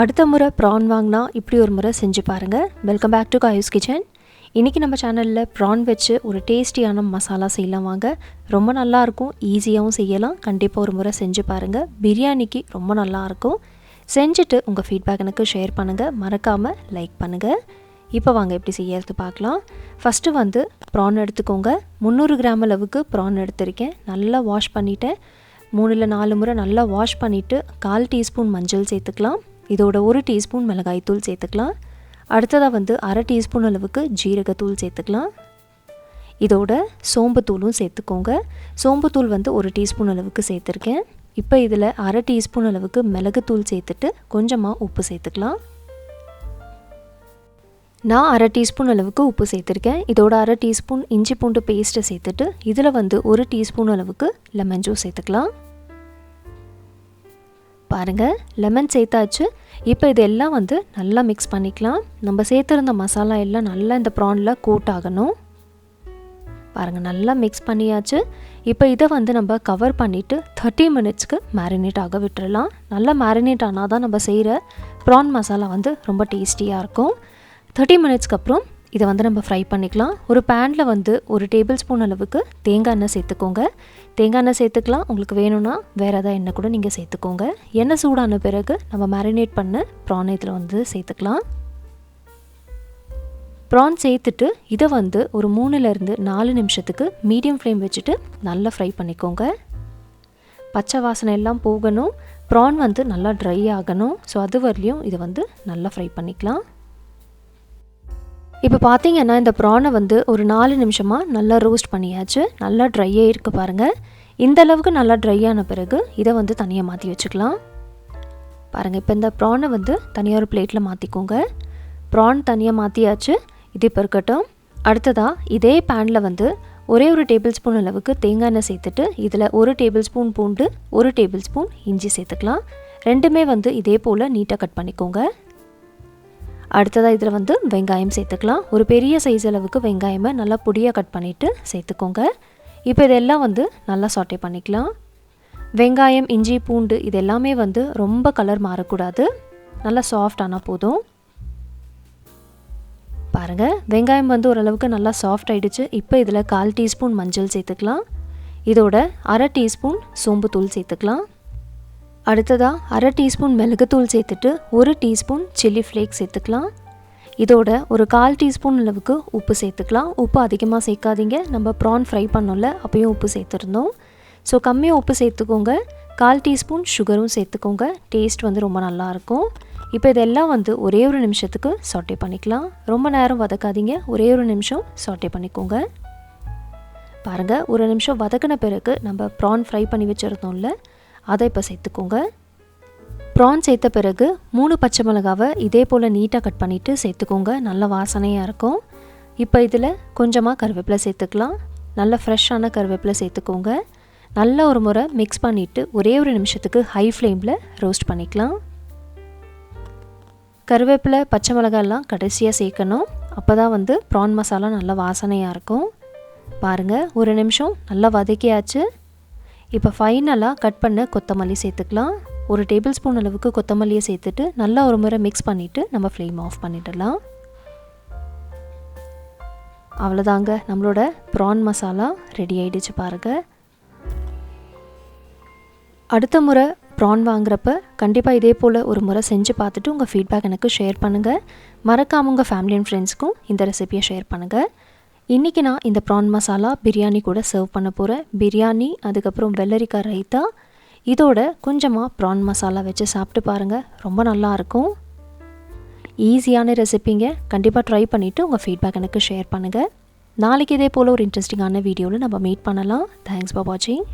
அடுத்த முறை ப்ரான் வாங்கினா இப்படி ஒரு முறை செஞ்சு பாருங்கள். Welcome back to Kayu's kitchen. இன்றைக்கி நம்ம சேனலில் ப்ரான் வச்சு ஒரு டேஸ்டியான மசாலா செய்யலாம் வாங்க. ரொம்ப நல்லாயிருக்கும், ஈஸியாகவும் செய்யலாம். கண்டிப்பாக ஒரு முறை செஞ்சு பாருங்கள். பிரியாணிக்கு ரொம்ப நல்லாயிருக்கும். செஞ்சுட்டு உங்கள் ஃபீட்பேக் எனக்கு ஷேர் பண்ணுங்கள், மறக்காமல் லைக் பண்ணுங்கள். இப்போ வாங்க எப்படி செய்யறது பார்க்கலாம். ஃபஸ்ட்டு ப்ரான் எடுத்துக்கோங்க. 300 கிராம் அளவுக்கு ப்ரான் எடுத்திருக்கேன். நல்லா வாஷ் பண்ணிவிட்டேன். 3 இல்லை 4 முறை நல்லா வாஷ் பண்ணிவிட்டு 1/4 டீஸ்பூன் மஞ்சள் சேர்த்துக்கலாம். இதோட 1 டீஸ்பூன் மிளகாய் தூள் சேர்த்துக்கலாம். அடுத்ததாக 1/2 டீஸ்பூன் அளவுக்கு ஜீரகத்தூள் சேர்த்துக்கலாம். இதோட சோம்புத்தூளும் சேர்த்துக்கோங்க. சோம்புத்தூள் 1 டீஸ்பூன் அளவுக்கு சேர்த்துருக்கேன். இப்போ இதில் 1/2 டீஸ்பூன் அளவுக்கு மிளகுத்தூள் சேர்த்துட்டு கொஞ்சமாக உப்பு சேர்த்துக்கலாம். நான் 1/2 டீஸ்பூன் அளவுக்கு உப்பு சேர்த்துருக்கேன். இதோட 1/2 டீஸ்பூன் இஞ்சி பூண்டு பேஸ்ட்டை சேர்த்துட்டு இதில் 1 டீஸ்பூன் அளவுக்கு லெமன் ஜூஸ் சேர்த்துக்கலாம். பாருங்கள், லெமன் சேர்த்தாச்சு. இப்போ இதெல்லாம் நல்லா மிக்ஸ் பண்ணிக்கலாம். நம்ம சேர்த்துருந்த மசாலா எல்லாம் நல்லா இந்த ப்ரானில் கோட் ஆகணும். பாருங்கள், நல்லா மிக்ஸ் பண்ணியாச்சு. இப்போ இதை நம்ம கவர் பண்ணிவிட்டு 30 மினிட்ஸ்க்கு மேரினேட் ஆக விட்டுறலாம். நல்லா மேரினேட் ஆனால் தான் நம்ம செய்கிற ப்ரான் மசாலா ரொம்ப டேஸ்டியாக இருக்கும். 30 மினிட்ஸ்க்கு அப்புறம் இதை நம்ம ஃப்ரை பண்ணிக்கலாம். ஒரு பேனில் 1 டேபிள் ஸ்பூன் அளவுக்கு தேங்காய் எண்ணெய் சேர்த்துக்கோங்க. தேங்காய் எண்ணெய் சேர்த்துக்கலாம். உங்களுக்கு வேணும்னா வேறு ஏதாவது எண்ணெய் கூட நீங்கள் சேர்த்துக்கோங்க. எண்ணெய் சூடான பிறகு நம்ம மேரினேட் பண்ண ப்ரான் இதில் சேர்த்துக்கலாம். ப்ரான் சேர்த்துட்டு இதை ஒரு 3லேருந்து 4 நிமிஷத்துக்கு மீடியம் ஃப்ளேம் வச்சுட்டு நல்லா ஃப்ரை பண்ணிக்கோங்க. பச்சை வாசனை எல்லாம் போகணும். ப்ரான் நல்லா ட்ரை ஆகணும். ஸோ அது வரலையும் இதை நல்லா ஃப்ரை பண்ணிக்கலாம். இப்போ பார்த்தீங்கன்னா இந்த ப்ரானை ஒரு 4 நிமிஷமாக நல்லா ரோஸ்ட் பண்ணியாச்சு. நல்லா ட்ரையாக இருக்குது பாருங்கள். இந்த அளவுக்கு நல்லா ட்ரையான பிறகு இதை தனியாக மாற்றி வச்சுக்கலாம். பாருங்கள், இப்போ இந்த ப்ரானை தனியாக ஒரு பிளேட்டில் மாற்றிக்கோங்க. ப்ரான் தனியாக மாற்றியாச்சு. இது இப்போ இருக்கட்டும். அடுத்ததாக இதே பேனில் ஒரே ஒரு டேபிள் ஸ்பூன் அளவுக்கு தேங்காய் எண்ணெய் சேர்த்துட்டு இதில் 1 டேபிள் ஸ்பூன் பூண்டு, 1 டேபிள் ஸ்பூன் இஞ்சி சேர்த்துக்கலாம். ரெண்டுமே இதே போல் நீட்டாக கட் பண்ணிக்கோங்க. அடுத்ததாக இதில் வெங்காயம் சேர்த்துக்கலாம். ஒரு பெரிய சைஸ் அளவுக்கு வெங்காயமை நல்லா பொடியாக கட் பண்ணிவிட்டு சேர்த்துக்கோங்க. இப்போ இதெல்லாம் நல்லா சாட்டே பண்ணிக்கலாம். வெங்காயம், இஞ்சி, பூண்டு இது எல்லாமே ரொம்ப கலர் மாறக்கூடாது. நல்லா சாஃப்ட் ஆனால் போதும். பாருங்கள், வெங்காயம் ஓரளவுக்கு நல்லா சாஃப்ட் ஆகிடுச்சு. இப்போ இதில் 1/4 டீஸ்பூன் மஞ்சள் சேர்த்துக்கலாம். இதோட 1/2 டீஸ்பூன் சோம்புத்தூள் சேர்த்துக்கலாம். அடுத்ததாக 1/2 டீஸ்பூன் மிளகுத்தூள் சேர்த்துட்டு 1 டீஸ்பூன் சில்லி ஃப்ளேக்ஸ் சேர்த்துக்கலாம். இதோட ஒரு 1/4 டீஸ்பூன் அளவுக்கு உப்பு சேர்த்துக்கலாம். உப்பு அதிகமாக சேர்க்காதீங்க. நம்ம ப்ரான் ஃப்ரை பண்ணோம்ல, அப்போயும் உப்பு சேர்த்துருந்தோம். ஸோ கம்மியாக உப்பு சேர்த்துக்கோங்க. 1/4 டீஸ்பூன் சுகரும் சேர்த்துக்கோங்க. டேஸ்ட் ரொம்ப நல்லாயிருக்கும். இப்போ இதெல்லாம் ஒரே ஒரு நிமிஷத்துக்கு சாட்டே பண்ணிக்கலாம். ரொம்ப நேரம் வதக்காதீங்க. ஒரே ஒரு நிமிஷம் சாட்டே பண்ணிக்கோங்க. பாருங்கள், ஒரு நிமிஷம் வதக்கின பிறகு நம்ம ப்ரான் ஃப்ரை பண்ணி வச்சுருந்தோம்ல, அதை இப்போ சேர்த்துக்கோங்க. ப்ரான் சேர்த்த பிறகு 3 பச்சை மிளகாவை இதே போல் நீட்டாக கட் பண்ணிவிட்டு சேர்த்துக்கோங்க. நல்ல வாசனையாக இருக்கும். இப்போ இதில் கொஞ்சமாக கருவேப்பிலை சேர்த்துக்கலாம். நல்ல ஃப்ரெஷ்ஷான கருவேப்பிலை சேர்த்துக்கோங்க. நல்ல ஒரு முறை மிக்ஸ் பண்ணிவிட்டு ஒரே ஒரு நிமிஷத்துக்கு ஹை ஃப்ளேமில் ரோஸ்ட் பண்ணிக்கலாம். கருவேப்பிலை, பச்சை மிளகாயெல்லாம் கடைசியாக சேர்க்கணும். அப்போ தான் ப்ரான் மசாலா நல்ல வாசனையாக இருக்கும். பாருங்கள், ஒரு நிமிஷம் நல்லா வதக்கியாச்சு. இப்போ ஃபைனலாக கட் பண்ண கொத்தமல்லி சேர்த்துக்கலாம். 1 டேபிள் ஸ்பூன் அளவுக்கு கொத்தமல்லியை சேர்த்துட்டு நல்லா ஒரு முறை மிக்ஸ் பண்ணிவிட்டு நம்ம ஃப்ளேம் ஆஃப் பண்ணிடலாம். அவ்வளோதாங்க, நம்மளோட ப்ரான் மசாலா ரெடி ஆகிடுச்சு பாருங்கள். அடுத்த முறை ப்ரான் வாங்குறப்ப கண்டிப்பாக இதே போல் ஒரு முறை செஞ்சு பார்த்துட்டு உங்கள் ஃபீட்பேக் எனக்கு ஷேர் பண்ணுங்கள். மறக்காமல் உங்கள் ஃபேமிலி அண்ட் ஃப்ரெண்ட்ஸ்க்கும் இந்த ரெசிபியை ஷேர் பண்ணுங்கள். இன்றைக்கி நான் இந்த ப்ரான் மசாலா பிரியாணி கூட சர்வ் பண்ண போகிறேன். பிரியாணி, அதுக்கப்புறம் வெள்ளரிக்காய் ரைத்தா, இதோட கொஞ்சமாக ப்ரான் மசாலா வச்சு சாப்பிட்டு பாருங்கள். ரொம்ப நல்லாயிருக்கும். ஈஸியான ரெசிபிங்க. கண்டிப்பாக ட்ரை பண்ணிவிட்டு உங்கள் ஃபீட்பேக் எனக்கு ஷேர் பண்ணுங்கள். நாளைக்கு இதே போல் ஒரு இன்ட்ரெஸ்டிங்கான வீடியோவில் நம்ம மீட் பண்ணலாம். தேங்க்ஸ் ஃபார் வாட்சிங்.